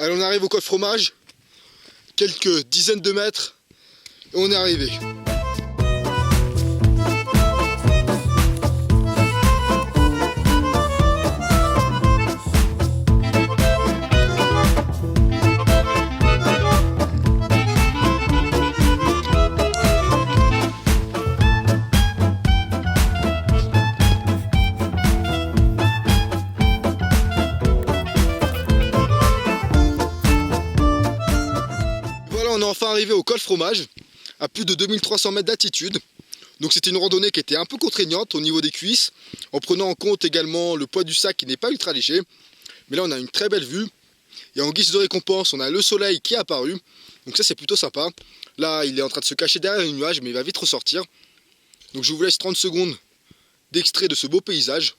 Allez, on arrive au col fromage, quelques dizaines de mètres, et on est arrivé. On est enfin arrivé au col fromage, à plus de 2300 mètres d'altitude. Donc c'était une randonnée qui était un peu contraignante au niveau des cuisses, en prenant en compte également le poids du sac qui n'est pas ultra léger. Mais là on a une très belle vue, et en guise de récompense on a le soleil qui est apparu, donc ça c'est plutôt sympa. Là il est en train de se cacher derrière les nuages, mais il va vite ressortir. Donc je vous laisse 30 secondes d'extrait de ce beau paysage.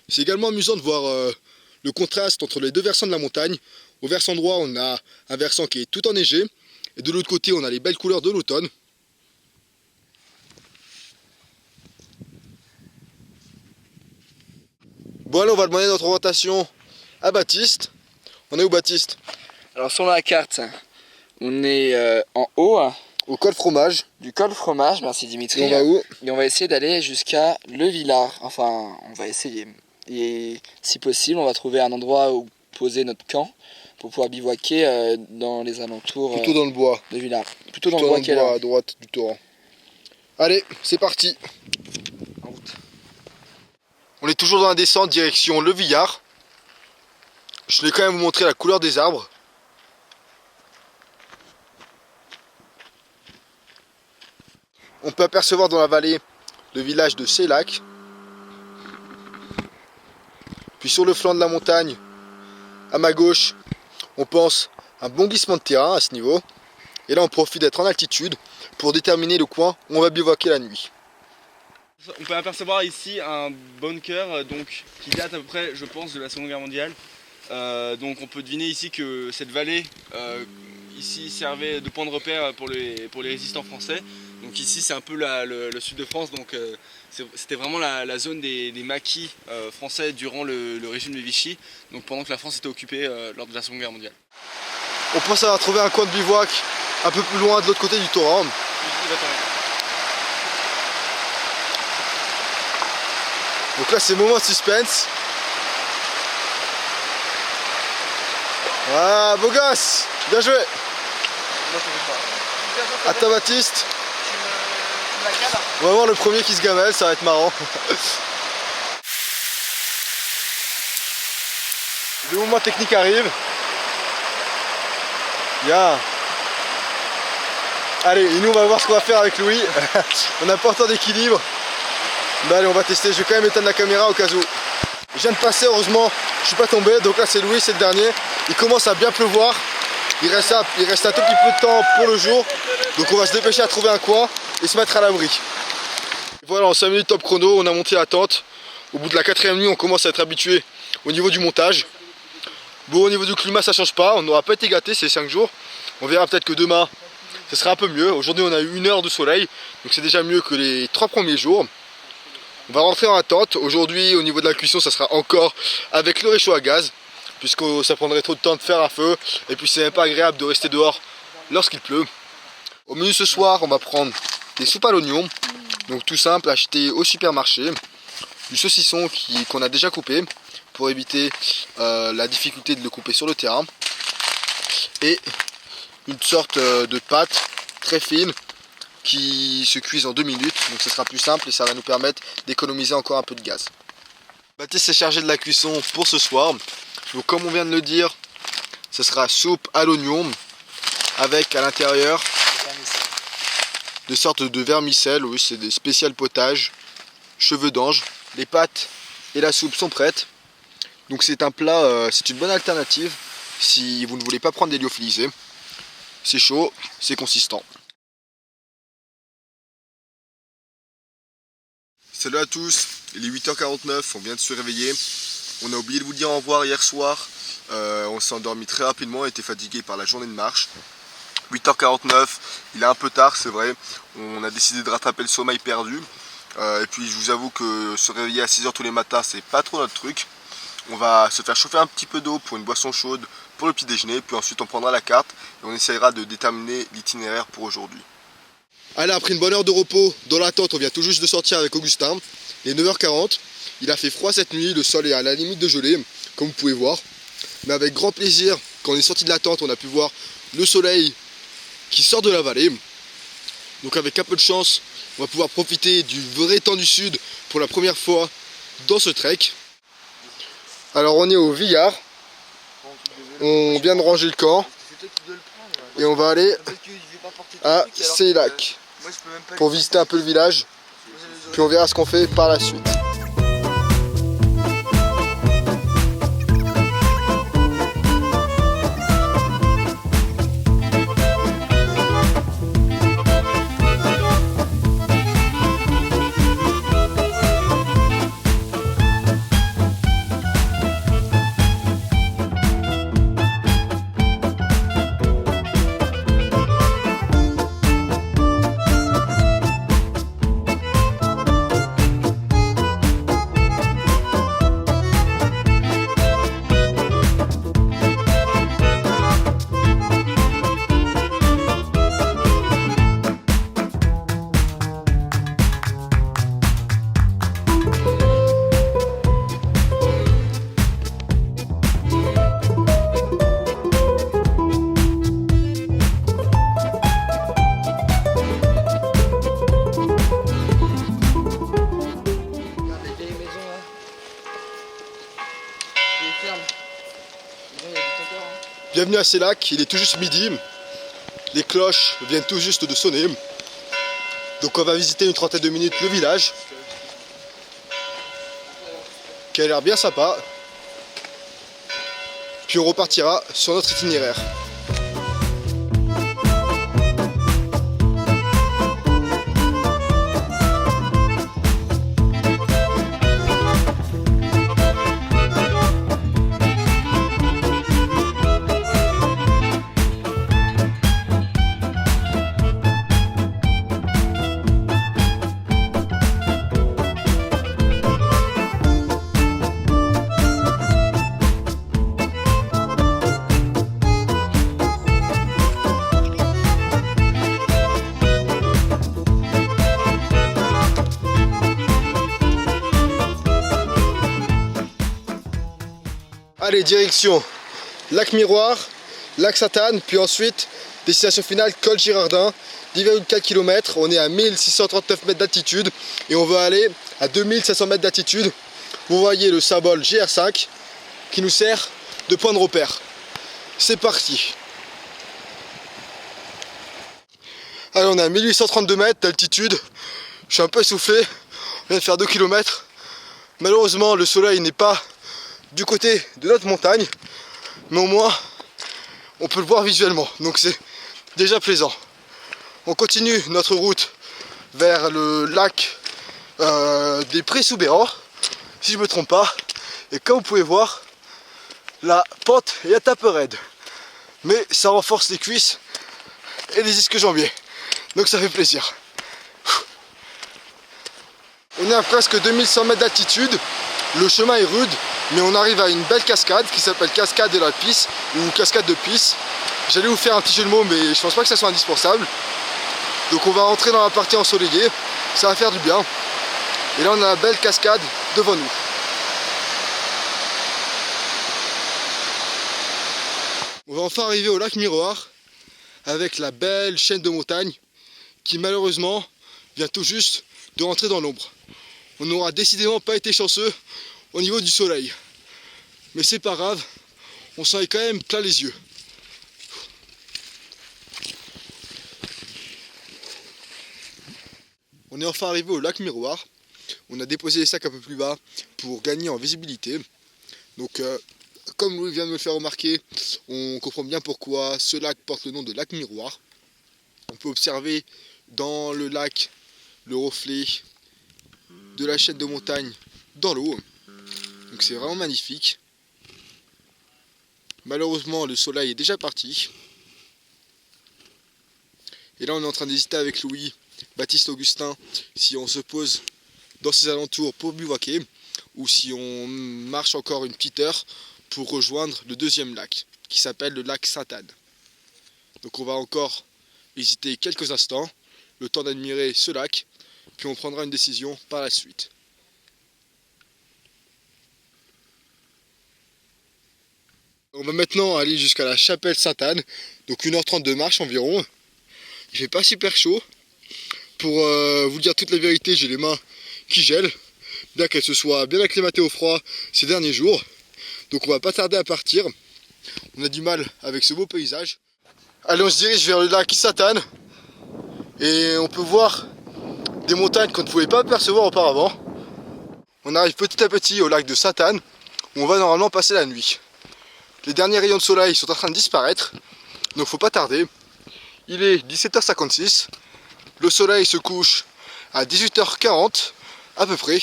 C'est également amusant de voir le contraste entre les deux versants de la montagne. Au versant droit, on a un versant qui est tout enneigé, et de l'autre côté, on a les belles couleurs de l'automne. Bon, allez, on va demander notre orientation à Baptiste. On est où, Baptiste? Alors sur la carte, on est en haut. Au col fromage. Du col fromage, merci Dimitri. Et on va où? Et on va essayer d'aller jusqu'à Le Villard. Enfin, on va essayer. Et si possible, on va trouver un endroit où poser notre camp pour pouvoir bivouaquer dans les alentours. Plutôt dans le bois. De Villars. Plutôt dans le bois à droite du torrent. Allez, c'est parti. En route. On est toujours dans la descente direction Le Villard. Je vais quand même vous montrer la couleur des arbres. On peut apercevoir dans la vallée le village de Célac. Puis sur le flanc de la montagne, à ma gauche, on pense un bon glissement de terrain à ce niveau. Et là on profite d'être en altitude pour déterminer le coin où on va bivouaquer la nuit. On peut apercevoir ici un bunker qui date à peu près, je pense, de la Seconde Guerre mondiale. Donc on peut deviner ici que cette vallée ici servait de point de repère pour les résistants français. Donc ici c'est un peu le sud de France, donc c'était vraiment la zone des maquis français durant le régime de Vichy, donc pendant que la France était occupée lors de la Seconde Guerre mondiale. On pense avoir trouvé un coin de bivouac un peu plus loin de l'autre côté du torrent. Donc là c'est moment de suspense. Ah, beau gosse, bien joué. À toi Baptiste. On va voir le premier qui se gamelle, ça va être marrant. Le moment technique arrive. Bien. Allez, et nous on va voir ce qu'on va faire avec Louis. On n'a pas autant d'équilibre. Bah allez, on va tester, je vais quand même éteindre la caméra au cas où. Je viens de passer, heureusement, je suis pas tombé. Donc là c'est Louis, c'est le dernier. Il commence à bien pleuvoir. Il reste un tout petit peu de temps pour le jour. Donc on va se dépêcher à trouver un coin et se mettre à l'abri. Voilà, en 5 minutes top chrono, on a monté la tente. Au bout de la 4e nuit, on commence à être habitué au niveau du montage. Bon, au niveau du climat, ça change pas. On n'aura pas été gâté ces 5 jours. On verra peut-être que demain, ce sera un peu mieux. Aujourd'hui, on a eu 1 heure de soleil. Donc c'est déjà mieux que les 3 premiers jours. On va rentrer dans la tente. Aujourd'hui, au niveau de la cuisson, ça sera encore avec le réchaud à gaz, puisque ça prendrait trop de temps de faire un feu. Et puis c'est même pas agréable de rester dehors lorsqu'il pleut. Au menu ce soir, on va prendre des soupes à l'oignon. Donc tout simple, acheté au supermarché. Du saucisson qu'on a déjà coupé pour éviter la difficulté de le couper sur le terrain. Et une sorte de pâte très fine qui se cuise en 2 minutes. Donc ce sera plus simple et ça va nous permettre d'économiser encore un peu de gaz. Baptiste s'est chargé de la cuisson pour ce soir. Donc comme on vient de le dire, ce sera soupe à l'oignon avec à l'intérieur de sortes de vermicelles. Oui, c'est des spéciales potages, cheveux d'ange. Les pâtes et la soupe sont prêtes. Donc c'est un plat, c'est une bonne alternative si vous ne voulez pas prendre des lyophilisés. C'est chaud, c'est consistant. Salut à tous, il est 8h49, on vient de se réveiller. On a oublié de vous dire au revoir hier soir. On s'est endormi très rapidement, on était fatigué par la journée de marche. 8h49, il est un peu tard, c'est vrai. On a décidé de rattraper le sommeil perdu. Et puis je vous avoue que se réveiller à 6h tous les matins, c'est pas trop notre truc. On va se faire chauffer un petit peu d'eau pour une boisson chaude pour le petit déjeuner, puis ensuite on prendra la carte et on essaiera de déterminer l'itinéraire pour aujourd'hui. Allez, après une bonne heure de repos dans la tente, on vient tout juste de sortir avec Augustin. Il est 9h40, il a fait froid cette nuit, le sol est à la limite de gelée, comme vous pouvez voir. Mais avec grand plaisir, quand on est sorti de la tente, on a pu voir le soleil qui sort de la vallée. Donc avec un peu de chance, on va pouvoir profiter du vrai temps du sud pour la première fois dans ce trek. Alors on est au Villard, on vient de ranger le camp et on va aller à Seylac pour visiter un peu le village, puis on verra ce qu'on fait par la suite. Bienvenue à Seylac, il est tout juste midi, les cloches viennent tout juste de sonner, donc on va visiter une trentaine de minutes le village, qui a l'air bien sympa, puis on repartira sur notre itinéraire. Allez, direction Lac Miroir, Lac Sainte-Anne, puis ensuite destination finale Col Girardin, 10,4 km. On est à 1639 mètres d'altitude et on va aller à 2700 mètres d'altitude. Vous voyez le symbole GR5 qui nous sert de point de repère. C'est parti. Allez, on est à 1832 mètres d'altitude. Je suis un peu essoufflé. On vient de faire 2 km. Malheureusement, le soleil n'est pas du côté de notre montagne, mais au moins on peut le voir visuellement, donc c'est déjà plaisant. On continue notre route vers le lac des Prés-sous-Béran, si je me trompe pas, et comme vous pouvez voir, la pente est un peu raide, mais ça renforce les cuisses et les ischio-jambiers, donc ça fait plaisir. On est à presque 2100 mètres d'altitude, le chemin est rude, mais on arrive à une belle cascade qui s'appelle Cascade de la Pisse ou Cascade de Pisse. J'allais vous faire un petit jeu de mots, mais je pense pas que ça soit indispensable. Donc on va rentrer dans la partie ensoleillée, ça va faire du bien. Et là on a la belle cascade devant nous. On va enfin arriver au lac Miroir avec la belle chaîne de montagne qui malheureusement vient tout juste de rentrer dans l'ombre. On n'aura décidément pas été chanceux au niveau du soleil. Mais c'est pas grave, on s'en est quand même plein les yeux. On est enfin arrivé au lac Miroir. On a déposé les sacs un peu plus bas pour gagner en visibilité. Donc comme Louis vient de me le faire remarquer, on comprend bien pourquoi ce lac porte le nom de lac Miroir. On peut observer dans le lac le reflet de la chaîne de montagne dans l'eau. Donc c'est vraiment magnifique. Malheureusement le soleil est déjà parti. Et là on est en train d'hésiter avec Louis, Baptiste, Augustin, si on se pose dans ces alentours pour bivouaquer ou si on marche encore une petite heure pour rejoindre le deuxième lac, qui s'appelle le lac Sainte-Anne. Donc on va encore hésiter quelques instants, le temps d'admirer ce lac, puis on prendra une décision par la suite. On va maintenant aller jusqu'à la chapelle Sainte-Anne, donc 1h30 de marche environ. Il fait pas super chaud. Pour vous dire toute la vérité, j'ai les mains qui gèlent, bien qu'elles se soient bien acclimatées au froid ces derniers jours. Donc on va pas tarder à partir. On a du mal avec ce beau paysage. Allez, on se dirige vers le lac Sainte-Anne. Et on peut voir des montagnes qu'on ne pouvait pas percevoir auparavant. On arrive petit à petit au lac de Sainte-Anne, où on va normalement passer la nuit. Les derniers rayons de soleil sont en train de disparaître, donc faut pas tarder. Il est 17h56, le soleil se couche à 18h40 à peu près.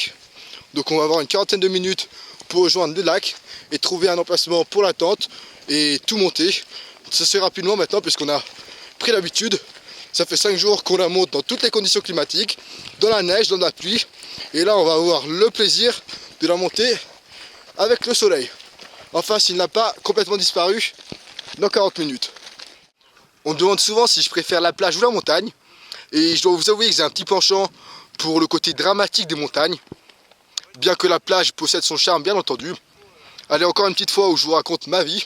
Donc on va avoir une quarantaine de minutes pour rejoindre le lac et trouver un emplacement pour la tente et tout monter. Ça se fait rapidement maintenant puisqu'on a pris l'habitude. Ça fait 5 jours qu'on la monte dans toutes les conditions climatiques, dans la neige, dans la pluie. Et là on va avoir le plaisir de la monter avec le soleil. Enfin, s'il n'a pas complètement disparu dans 40 minutes. On me demande souvent si je préfère la plage ou la montagne. Et je dois vous avouer que j'ai un petit penchant pour le côté dramatique des montagnes. Bien que la plage possède son charme, bien entendu. Allez, encore une petite fois où je vous raconte ma vie.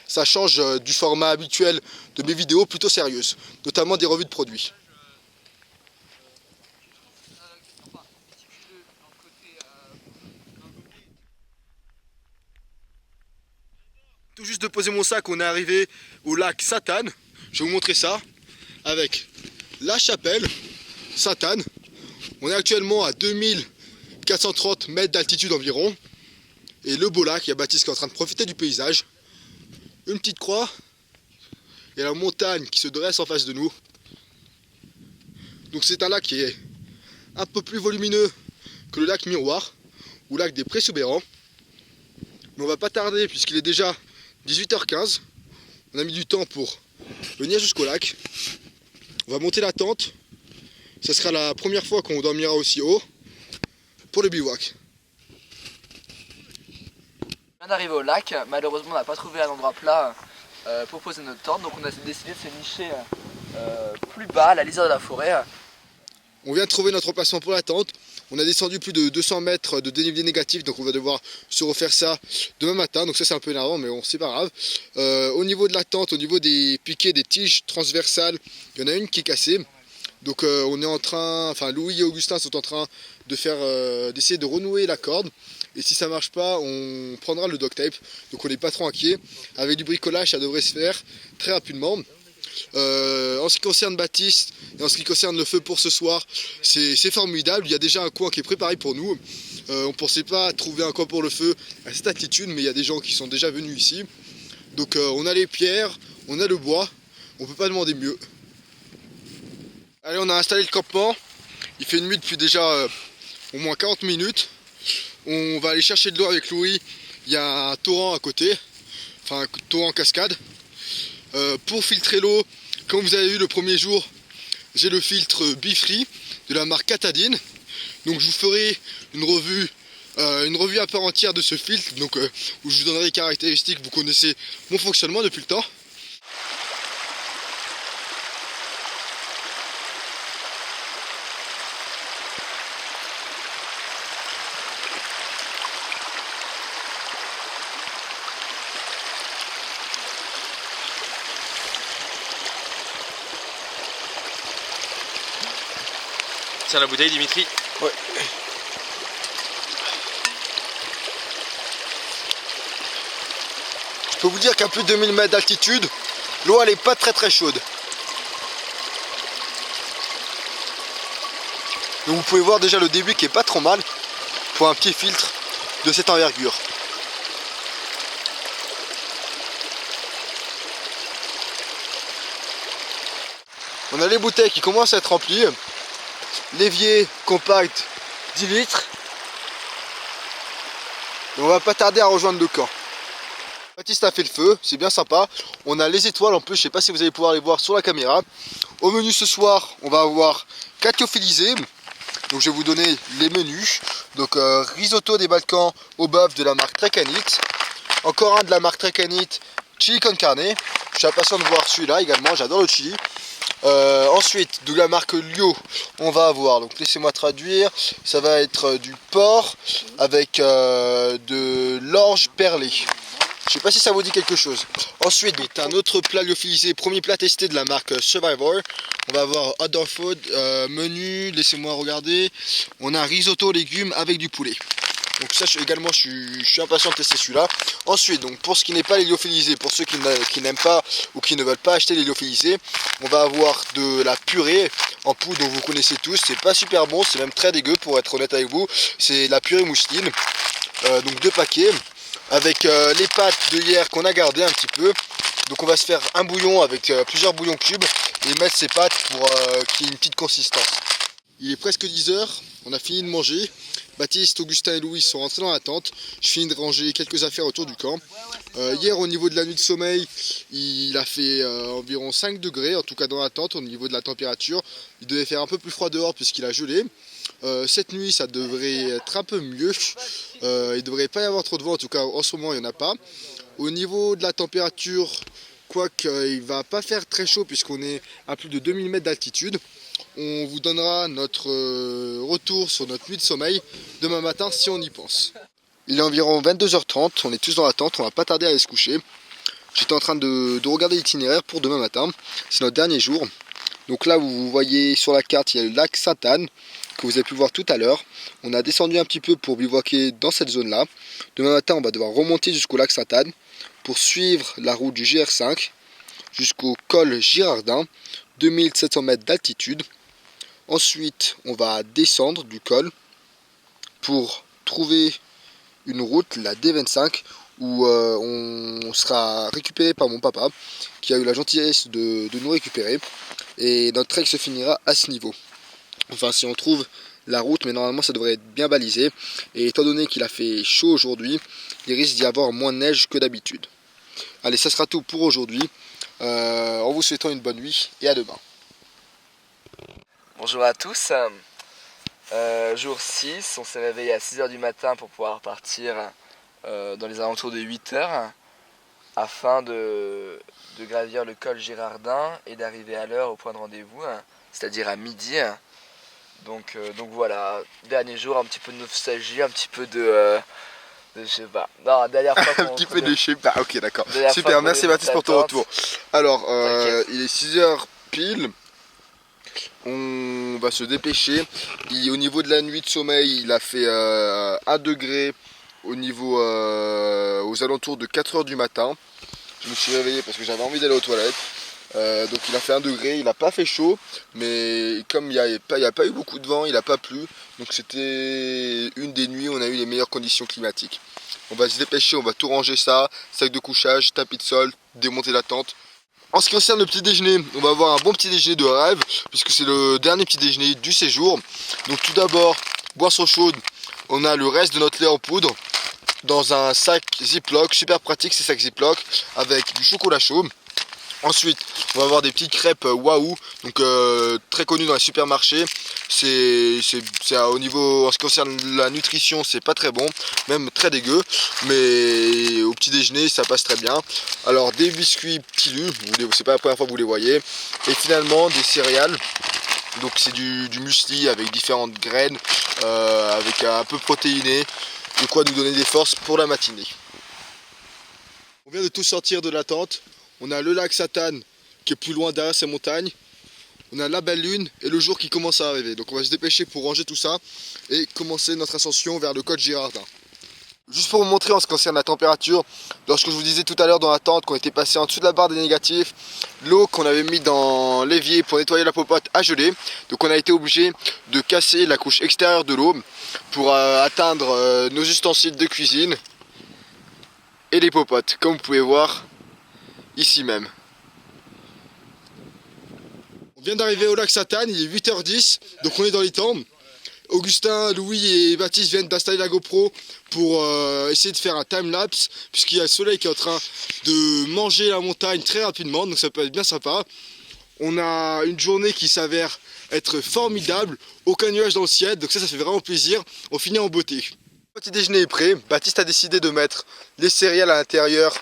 Ça change du format habituel de mes vidéos plutôt sérieuses. Notamment des revues de produits. Tout juste de poser mon sac, on est arrivé au lac Sainte-Anne. Je vais vous montrer ça avec la chapelle Sainte-Anne. On est actuellement à 2430 mètres d'altitude environ. Et le beau lac, il y a Baptiste qui est en train de profiter du paysage. Une petite croix et la montagne qui se dresse en face de nous. Donc c'est un lac qui est un peu plus volumineux que le lac Miroir ou lac des Prés-Soubeyran. Mais on va pas tarder puisqu'il est déjà 18h15, on a mis du temps pour venir jusqu'au lac. On va monter la tente. Ce sera la première fois qu'on dormira aussi haut pour le bivouac. On vient d'arriver au lac, malheureusement on n'a pas trouvé un endroit plat pour poser notre tente, donc on a décidé de se nicher plus bas à la lisière de la forêt. On vient de trouver notre emplacement pour la tente. On a descendu plus de 200 mètres de dénivelé négatif, donc on va devoir se refaire ça demain matin. Donc ça c'est un peu énervant, mais bon, c'est pas grave. Au niveau de la tente, au niveau des piquets, des tiges transversales, il y en a une qui est cassée. Donc on est en train, enfin Louis et Augustin sont en train de faire, d'essayer de renouer la corde. Et si ça marche pas, on prendra le duct tape. Donc on n'est pas trop inquiet. Avec du bricolage, ça devrait se faire très rapidement. En ce qui concerne Baptiste et en ce qui concerne le feu pour ce soir, c'est formidable. Il y a déjà un coin qui est préparé pour nous. On ne pensait pas trouver un coin pour le feu à cette altitude, mais il y a des gens qui sont déjà venus ici. Donc on a les pierres, on a le bois, on ne peut pas demander mieux. Allez, on a installé le campement. Il fait nuit depuis déjà au moins 40 minutes. On va aller chercher de l'eau avec Louis. Il y a un torrent à côté, enfin un torrent en cascade. Pour filtrer l'eau, comme vous avez vu le premier jour, j'ai le filtre Bifree de la marque Katadyn. Donc je vous ferai une revue à part entière de ce filtre, donc où je vous donnerai les caractéristiques. Vous connaissez mon fonctionnement depuis le temps. Tiens la bouteille Dimitri. Ouais. Je peux vous dire qu'à plus de 2000 mètres d'altitude, l'eau elle est pas très chaude. Donc vous pouvez voir déjà le début qui est pas trop mal pour un petit filtre de cette envergure. On a les bouteilles qui commencent à être remplies. L'évier compact 10 litres. Et on va pas tarder à rejoindre le camp. Baptiste a fait le feu, c'est bien sympa. On a les étoiles en plus, je sais pas si vous allez pouvoir les voir sur la caméra. Au menu ce soir, on va avoir catéophilisé. Donc je vais vous donner les menus. Donc risotto des Balkans au bœuf de la marque Trekanit. Encore un de la marque Trekanit, chili con carne. Je suis impatient de voir celui-là également, j'adore le chili. Ensuite, de la marque Lio, on va avoir, donc laissez-moi traduire, ça va être du porc avec de l'orge perlée. Je sais pas si ça vous dit quelque chose. Ensuite, donc, un autre plat lyophilisé, premier plat testé de la marque Survivor. On va avoir Outdoor Food, menu, laissez-moi regarder. On a un risotto légumes avec du poulet. Donc ça également je suis impatient de tester celui-là. Ensuite, donc pour ce qui n'est pas les lyophilisés, pour ceux qui n'aiment pas ou qui ne veulent pas acheter les lyophilisés, on va avoir de la purée en poudre dont vous connaissez tous. C'est pas super bon, c'est même très dégueu pour être honnête avec vous. C'est la purée mousseline, donc 2 paquets. Avec les pâtes de hier qu'on a gardées un petit peu. Donc on va se faire un bouillon avec plusieurs bouillons cubes et mettre ces pâtes pour qu'il y ait une petite consistance. Il est presque 10 h, on a fini de manger. Baptiste, Augustin et Louis sont rentrés dans la tente. Je finis de ranger quelques affaires autour du camp. Hier au niveau de la nuit de sommeil, il a fait environ 5 degrés, en tout cas dans la tente au niveau de la température. Il devait faire un peu plus froid dehors puisqu'il a gelé. Cette nuit ça devrait être un peu mieux, il ne devrait pas y avoir trop de vent, en tout cas en ce moment il n'y en a pas. Au niveau de la température, quoique il ne va pas faire très chaud puisqu'on est à plus de 2000 mètres d'altitude. On vous donnera notre retour sur notre nuit de sommeil demain matin si on y pense. Il est environ 22 h 30, on est tous dans la tente, on va pas tarder à aller se coucher. J'étais en train de regarder l'itinéraire pour demain matin, c'est notre dernier jour. Donc là vous voyez sur la carte il y a le lac Sainte-Anne que vous avez pu voir tout à l'heure. On a descendu un petit peu pour bivouaquer dans cette zone là. Demain matin on va devoir remonter jusqu'au lac Sainte-Anne pour suivre la route du GR5 jusqu'au col Girardin, 2700 mètres d'altitude. Ensuite on va descendre du col pour trouver une route, la D25, où on sera récupéré par mon papa qui a eu la gentillesse de nous récupérer et notre trek se finira à ce niveau. Enfin si on trouve la route, mais normalement ça devrait être bien balisé et étant donné qu'il a fait chaud aujourd'hui, il risque d'y avoir moins de neige que d'habitude. Allez, ça sera tout pour aujourd'hui, en vous souhaitant une bonne nuit et à demain. Bonjour à tous, jour 6, on s'est réveillé à 6 h du matin pour pouvoir partir dans les alentours de 8 h afin de gravir le col Girardin et d'arriver à l'heure au point de rendez-vous, c'est-à-dire à midi. Donc voilà, dernier jour, un petit peu de nostalgie, un petit peu de je sais pas. Non, dernière fois un petit peu de je sais pas, ok d'accord. Dernière Super, merci Baptiste pour ton retour. Alors, il est 6 h pile. On va se dépêcher. Au niveau de la nuit de sommeil, il a fait 1 degré au niveau aux alentours de 4 h du matin. Je me suis réveillé parce que j'avais envie d'aller aux toilettes. Donc il a fait 1 degré, il n'a pas fait chaud, mais comme il n'y a pas eu beaucoup de vent, il n'a pas plu. Donc c'était une des nuits où on a eu les meilleures conditions climatiques. On va se dépêcher, on va tout ranger ça, sac de couchage, tapis de sol, démonter la tente. En ce qui concerne le petit déjeuner, on va avoir un bon petit déjeuner de rêve, puisque c'est le dernier petit déjeuner du séjour. Donc tout d'abord, boisson chaude, on a le reste de notre lait en poudre dans un sac Ziploc, super pratique ces sacs Ziploc, avec du chocolat chaud. Ensuite, on va avoir des petites crêpes Waouh, donc très connues dans les supermarchés. C'est au niveau, en ce qui concerne la nutrition, c'est pas très bon, même très dégueu, mais au petit déjeuner, ça passe très bien. Alors des biscuits Pilus, c'est pas la première fois que vous les voyez, et finalement des céréales. Donc c'est du muesli avec différentes graines, avec un peu protéiné, de quoi nous donner des forces pour la matinée. On vient de tous sortir de la tente. On a le lac Sainte-Anne qui est plus loin derrière ces montagnes. On a la belle lune et le jour qui commence à arriver. Donc on va se dépêcher pour ranger tout ça et commencer notre ascension vers le col Girardin. Juste pour vous montrer en ce qui concerne la température, lorsque je vous disais tout à l'heure dans la tente qu'on était passé en dessous de la barre des négatifs, l'eau qu'on avait mis dans l'évier pour nettoyer la popote a gelé. Donc on a été obligé de casser la couche extérieure de l'eau pour atteindre nos ustensiles de cuisine et les popotes, comme vous pouvez voir ici même. On vient d'arriver au lac Sainte-Anne, il est 8 h 10, donc on est dans les temps. Augustin, Louis et Baptiste viennent d'installer la GoPro pour essayer de faire un time-lapse, puisqu'il y a le soleil qui est en train de manger la montagne très rapidement, donc ça peut être bien sympa. On a une journée qui s'avère être formidable, aucun nuage dans le ciel, donc ça fait vraiment plaisir, on finit en beauté. Le petit déjeuner est prêt, Baptiste a décidé de mettre les céréales à l'intérieur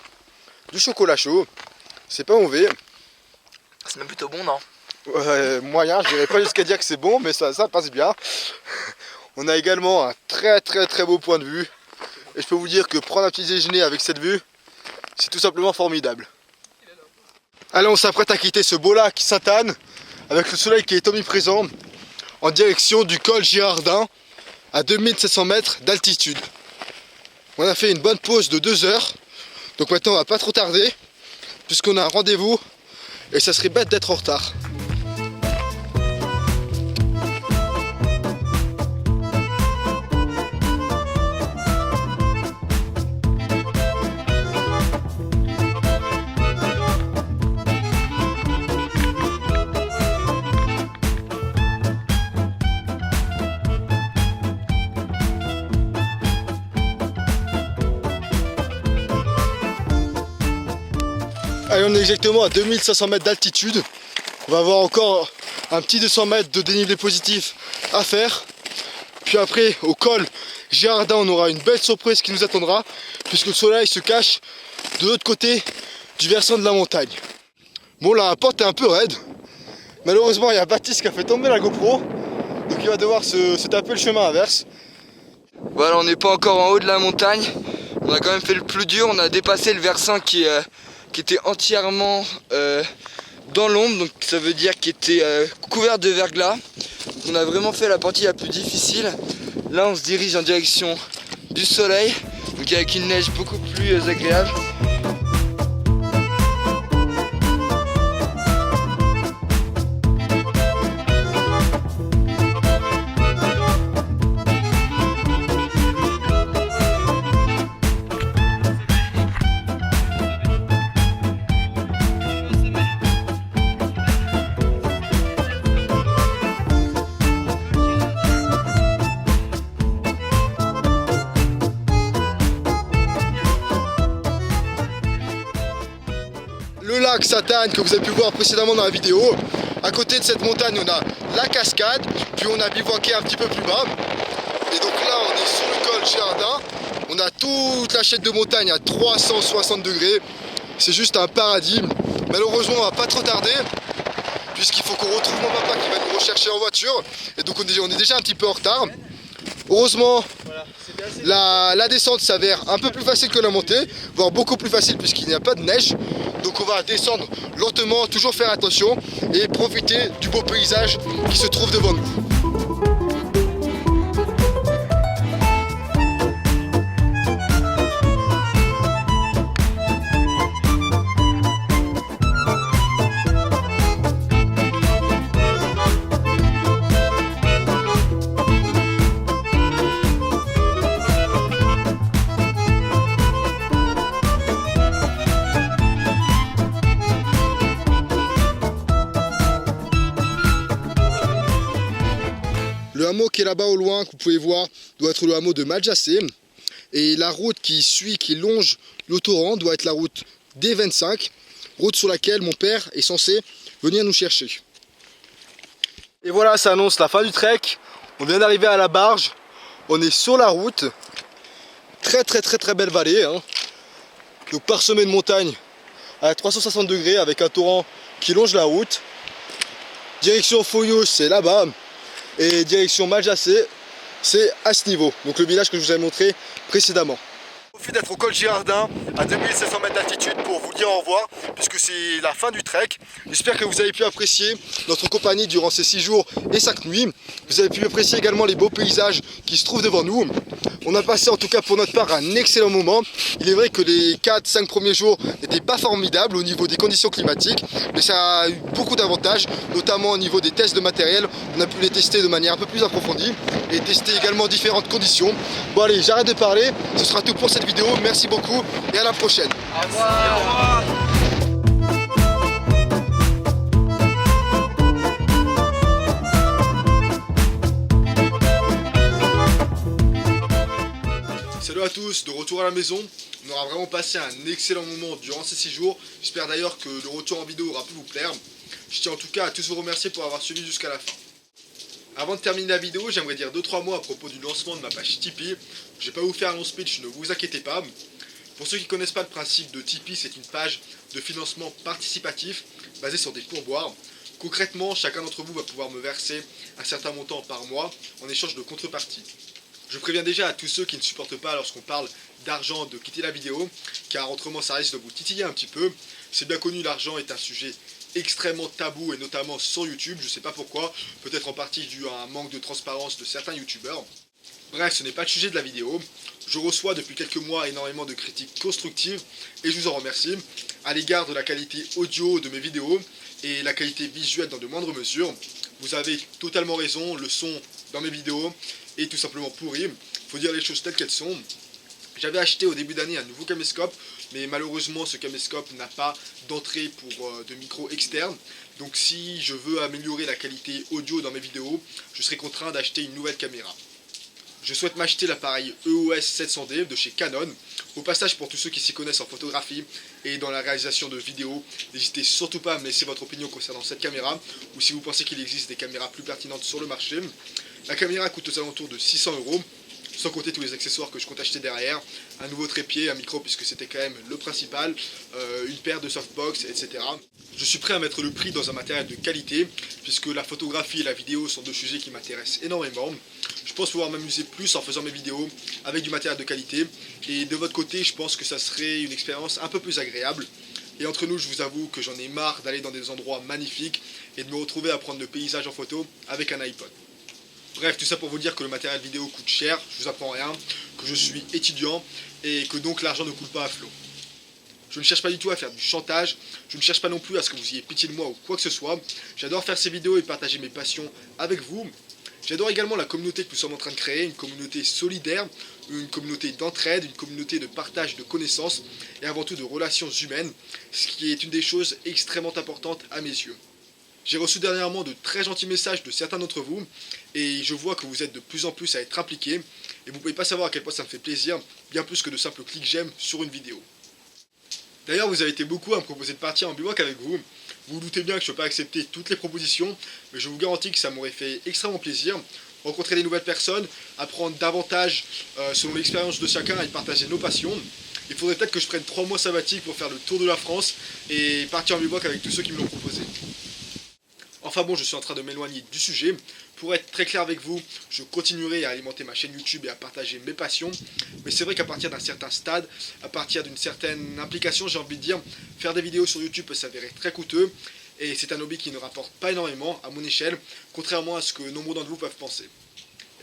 du chocolat chaud, c'est pas mauvais. C'est même plutôt bon, non? Moyen, je dirais pas jusqu'à dire que c'est bon, mais ça passe bien. On a également un très beau point de vue, et je peux vous dire que prendre un petit déjeuner avec cette vue, c'est tout simplement formidable. Allez, on s'apprête à quitter ce beau lac Sainte-Anne, avec le soleil qui est omniprésent, en direction du col Girardin, à 2700 mètres d'altitude. On a fait une bonne pause de 2 heures, donc maintenant on va pas trop tarder, puisqu'on a un rendez-vous, et ça serait bête d'être en retard. Allez, on est exactement à 2500 mètres d'altitude. On va avoir encore un petit 200 mètres de dénivelé positif à faire. Puis après, au col Girardin, on aura une belle surprise qui nous attendra, puisque le soleil se cache de l'autre côté du versant de la montagne. Bon, la porte est un peu raide. Malheureusement, il y a Baptiste qui a fait tomber la GoPro, donc il va devoir se taper le chemin inverse. Voilà, on n'est pas encore en haut de la montagne. On a quand même fait le plus dur. On a dépassé le versant qui était entièrement dans l'ombre, donc ça veut dire qu'il était couvert de verglas. On a vraiment fait la partie la plus difficile. Là, on se dirige en direction du soleil, donc avec une neige beaucoup plus agréable. Le lac Sainte-Anne que vous avez pu voir précédemment dans la vidéo. À côté de cette montagne, on a la cascade, puis on a bivouaqué un petit peu plus bas. Et donc là, on est sur le col Girardin. On a toute la chaîne de montagne à 360 degrés. C'est juste un paradis. Malheureusement, on va pas trop tarder, puisqu'il faut qu'on retrouve mon papa qui va nous rechercher en voiture. Et donc on est déjà un petit peu en retard. Heureusement, la descente s'avère un peu plus facile que la montée, voire beaucoup plus facile puisqu'il n'y a pas de neige. Donc on va descendre lentement, toujours faire attention et profiter du beau paysage qui se trouve devant nous. Le hameau qui est là-bas au loin, que vous pouvez voir, doit être le hameau de Maljacé. Et la route qui longe le torrent, doit être la route D25, route sur laquelle mon père est censé venir nous chercher. Et voilà, ça annonce la fin du trek. On vient d'arriver à la barge. On est sur la route. Très belle vallée, hein. Donc parsemée de montagnes à 360 degrés avec un torrent qui longe la route. Direction Foyos, c'est là-bas. Et direction Maljacé, c'est à ce niveau, donc le village que je vous avais montré précédemment. Je profite d'être au col Girardin à 2700 mètres d'altitude pour vous dire au revoir, puisque c'est la fin du trek. J'espère que vous avez pu apprécier notre compagnie durant ces 6 jours et 5 nuits. Vous avez pu apprécier également les beaux paysages qui se trouvent devant nous. On a passé en tout cas pour notre part un excellent moment. Il est vrai que les 4-5 premiers jours n'étaient pas formidables au niveau des conditions climatiques, mais ça a eu beaucoup d'avantages, notamment au niveau des tests de matériel. On a pu les tester de manière un peu plus approfondie et tester également différentes conditions. Bon allez, j'arrête de parler, ce sera tout pour cette vidéo. Merci beaucoup et à la prochaine. Au revoir. Salut à tous, de retour à la maison. On aura vraiment passé un excellent moment durant ces 6 jours. J'espère d'ailleurs que le retour en vidéo aura pu vous plaire. Je tiens en tout cas à tous vous remercier pour avoir suivi jusqu'à la fin. Avant de terminer la vidéo, j'aimerais dire 2-3 mots à propos du lancement de ma page Tipeee. Je vais pas vous faire un long speech, ne vous inquiétez pas. Pour ceux qui ne connaissent pas le principe de Tipeee, c'est une page de financement participatif basée sur des pourboires. Concrètement, chacun d'entre vous va pouvoir me verser un certain montant par mois en échange de contrepartie. Je préviens déjà à tous ceux qui ne supportent pas lorsqu'on parle d'argent de quitter la vidéo, car autrement ça risque de vous titiller un petit peu. C'est bien connu, l'argent est un sujet extrêmement tabou et notamment sur YouTube, je sais pas pourquoi, peut-être en partie dû à un manque de transparence de certains youtubeurs. Bref, ce n'est pas le sujet de la vidéo. Je reçois depuis quelques mois énormément de critiques constructives et je vous en remercie à l'égard de la qualité audio de mes vidéos et la qualité visuelle dans de moindres mesures. Vous avez totalement raison, le son dans mes vidéos est tout simplement pourri. Il faut dire les choses telles qu'elles sont. J'avais acheté au début d'année un nouveau caméscope, mais malheureusement ce caméscope n'a pas d'entrée pour de micro externe. Donc si je veux améliorer la qualité audio dans mes vidéos, je serai contraint d'acheter une nouvelle caméra. Je souhaite m'acheter l'appareil EOS 700D de chez Canon. Au passage, pour tous ceux qui s'y connaissent en photographie et dans la réalisation de vidéos, n'hésitez surtout pas à me laisser votre opinion concernant cette caméra, ou si vous pensez qu'il existe des caméras plus pertinentes sur le marché. La caméra coûte aux alentours de 600 €, sans compter tous les accessoires que je compte acheter derrière, un nouveau trépied, un micro puisque c'était quand même le principal, une paire de softbox, etc. Je suis prêt à mettre le prix dans un matériel de qualité, puisque la photographie et la vidéo sont deux sujets qui m'intéressent énormément. Je pense pouvoir m'amuser plus en faisant mes vidéos avec du matériel de qualité, et de votre côté je pense que ça serait une expérience un peu plus agréable. Et entre nous, je vous avoue que j'en ai marre d'aller dans des endroits magnifiques et de me retrouver à prendre le paysage en photo avec un iPod. Bref, tout ça pour vous dire que le matériel vidéo coûte cher, je vous apprends rien, que je suis étudiant et que donc l'argent ne coule pas à flot. Je ne cherche pas du tout à faire du chantage, je ne cherche pas non plus à ce que vous ayez pitié de moi ou quoi que ce soit. J'adore faire ces vidéos et partager mes passions avec vous. J'adore également la communauté que nous sommes en train de créer, une communauté solidaire, une communauté d'entraide, une communauté de partage de connaissances et avant tout de relations humaines, ce qui est une des choses extrêmement importantes à mes yeux. J'ai reçu dernièrement de très gentils messages de certains d'entre vous et je vois que vous êtes de plus en plus à être impliqués et vous ne pouvez pas savoir à quel point ça me fait plaisir, bien plus que de simples clics j'aime sur une vidéo. D'ailleurs, vous avez été beaucoup à me proposer de partir en bivouac avec vous. Vous vous doutez bien que je ne peux pas accepter toutes les propositions, mais je vous garantis que ça m'aurait fait extrêmement plaisir. Rencontrer des nouvelles personnes, apprendre davantage selon l'expérience de chacun et partager nos passions. Il faudrait peut-être que je prenne 3 mois sabbatiques pour faire le tour de la France et partir en bivouac avec tous ceux qui me l'ont proposé. Enfin bon, je suis en train de m'éloigner du sujet. Pour être très clair avec vous, je continuerai à alimenter ma chaîne YouTube et à partager mes passions. Mais c'est vrai qu'à partir d'un certain stade, à partir d'une certaine implication, j'ai envie de dire, faire des vidéos sur YouTube peut s'avérer très coûteux. Et c'est un hobby qui ne rapporte pas énormément à mon échelle, contrairement à ce que nombreux d'entre vous peuvent penser.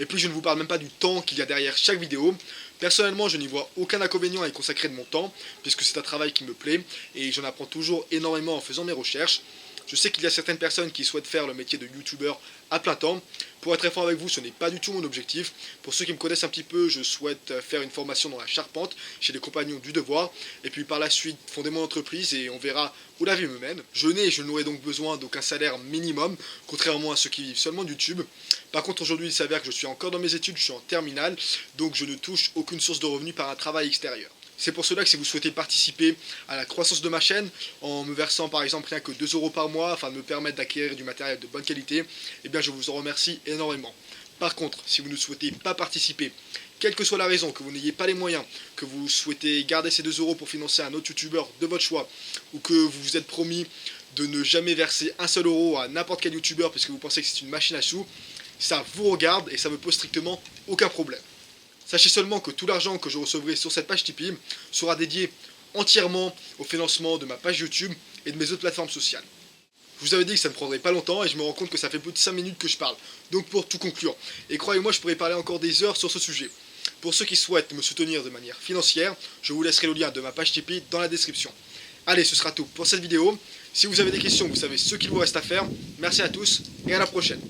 Et puis je ne vous parle même pas du temps qu'il y a derrière chaque vidéo. Personnellement, je n'y vois aucun inconvénient à y consacrer de mon temps, puisque c'est un travail qui me plaît, et j'en apprends toujours énormément en faisant mes recherches. Je sais qu'il y a certaines personnes qui souhaitent faire le métier de youtubeur à plein temps. Pour être très franc avec vous, ce n'est pas du tout mon objectif. Pour ceux qui me connaissent un petit peu, je souhaite faire une formation dans la charpente chez les compagnons du devoir. Et puis par la suite, fonder mon entreprise et on verra où la vie me mène. Je n'ai et je n'aurai donc besoin d'aucun salaire minimum, contrairement à ceux qui vivent seulement de YouTube. Par contre, aujourd'hui, il s'avère que je suis encore dans mes études, je suis en terminale, donc je ne touche aucune source de revenus par un travail extérieur. C'est pour cela que si vous souhaitez participer à la croissance de ma chaîne, en me versant par exemple rien que 2 € par mois, afin de me permettre d'acquérir du matériel de bonne qualité, eh bien je vous en remercie énormément. Par contre, si vous ne souhaitez pas participer, quelle que soit la raison, que vous n'ayez pas les moyens, que vous souhaitez garder ces 2 € pour financer un autre youtubeur de votre choix, ou que vous vous êtes promis de ne jamais verser un seul euro à n'importe quel youtubeur parce que vous pensez que c'est une machine à sous, ça vous regarde et ça me pose strictement aucun problème. Sachez seulement que tout l'argent que je recevrai sur cette page Tipeee sera dédié entièrement au financement de ma page YouTube et de mes autres plateformes sociales. Je vous avais dit que ça ne prendrait pas longtemps et je me rends compte que ça fait plus de 5 minutes que je parle. Donc pour tout conclure, et croyez-moi je pourrais parler encore des heures sur ce sujet. Pour ceux qui souhaitent me soutenir de manière financière, je vous laisserai le lien de ma page Tipeee dans la description. Allez, ce sera tout pour cette vidéo. Si vous avez des questions, vous savez ce qu'il vous reste à faire. Merci à tous et à la prochaine.